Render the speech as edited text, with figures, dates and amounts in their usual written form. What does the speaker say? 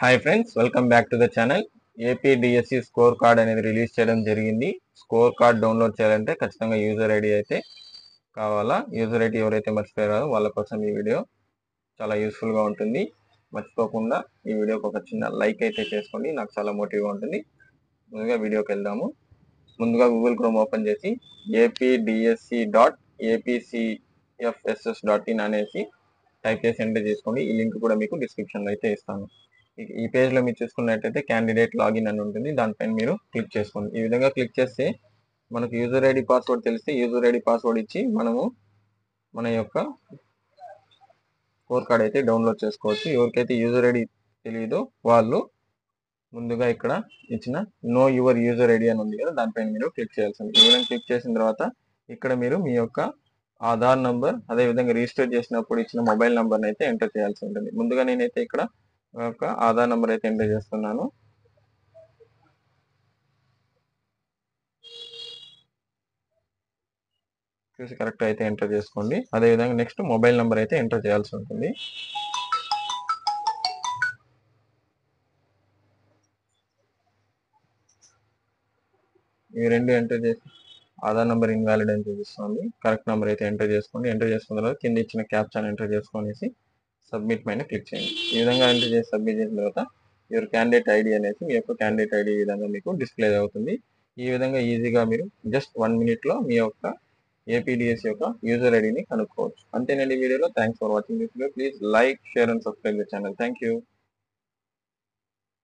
Hi friends, welcome back to the channel. APDSC score card అనేది release చేయడం జరిగింది. Score card download చేయాలంటే ఖచ్చితంగా యూజర్ ఐడి అయితే కావాలా. యూజర్ ఐడి ఎవరైతే మర్చిపోయారో వాళ్ళ కోసం ఈ వీడియో చాలా యూస్ఫుల్గా ఉంటుంది. మర్చిపోకుండా ఈ వీడియోకి ఒక చిన్న లైక్ అయితే చేసుకోండి, నాకు చాలా మోటివ్గా ఉంటుంది. ముందుగా వీడియోకి వెళ్దాము. ముందుగా గూగుల్ క్రోమ్ ఓపెన్ చేసి apdsc.apcfss.in అనేసి టైప్ చేసి ఎంటర్ చేసుకోండి. ఈ లింక్ కూడా మీకు డిస్క్రిప్షన్లో అయితే ఇస్తాను. ఈ పేజ్లో మీరు చూసుకున్నట్టయితే క్యాండిడేట్ లాగిన్ అని ఉంటుంది, దానిపైన మీరు క్లిక్ చేసుకోండి. ఈ విధంగా క్లిక్ చేస్తే మనకు యూజర్ ఐడి పాస్వర్డ్ తెలిస్తే యూజర్ ఐడి పాస్వర్డ్ ఇచ్చి మనము మన యొక్క స్కోర్ కార్డ్ అయితే డౌన్లోడ్ చేసుకోవచ్చు. ఎవరికైతే యూజర్ ఐడి తెలియదో వాళ్ళు ముందుగా ఇక్కడ ఇచ్చిన నో యువర్ యూజర్ ఐడి అని ఉంది కదా, దానిపైన మీరు క్లిక్ చేయాల్సింది. ఈ విధంగా క్లిక్ చేసిన తర్వాత ఇక్కడ మీరు మీ యొక్క ఆధార్ నంబర్, అదేవిధంగా రిజిస్టర్ చేసినప్పుడు ఇచ్చిన మొబైల్ నంబర్ని అయితే ఎంటర్ చేయాల్సి ఉంటుంది. ముందుగా నేనైతే ఇక్కడ ఒక ఆధార్ నంబర్ అయితే ఎంటర్ చేస్తున్నాను. చూసి కరెక్ట్ అయితే ఎంటర్ చేసుకోండి. అదేవిధంగా నెక్స్ట్ మొబైల్ నంబర్ అయితే ఎంటర్ చేయాల్సి ఉంటుంది. ఈ రెండు ఎంటర్ చేసి ఆధార్ నెంబర్ ఇన్వాలిడ్ అని చూపిస్తుంది. కరెక్ట్ నెంబర్ అయితే ఎంటర్ చేసుకోండి. ఎంటర్ చేసుకున్న తర్వాత కింద ఇచ్చిన క్యాప్చాని ఎంటర్ చేసుకొనేసి సబ్మిట్ పైన క్లిక్ చేయండి. ఈ విధంగా ఎంటర్ చేసి సబ్మిట్ చేసిన తర్వాత యువర్ క్యాండిడేట్ ఐడి అనేసి మీ యొక్క క్యాండిడేట్ ఐడి ఈ విధంగా మీకు డిస్ప్లే అవుతుంది. ఈ విధంగా ఈజీగా మీరు జస్ట్ 1 minute మీ యొక్క ఏపీడిఎస్ యొక్క యూజర్ ఐడిని కనుక్కోవచ్చు. అంతేనండి వీడియోలో. Thanks for watching this video. Please like, share and subscribe the channel. Thank you.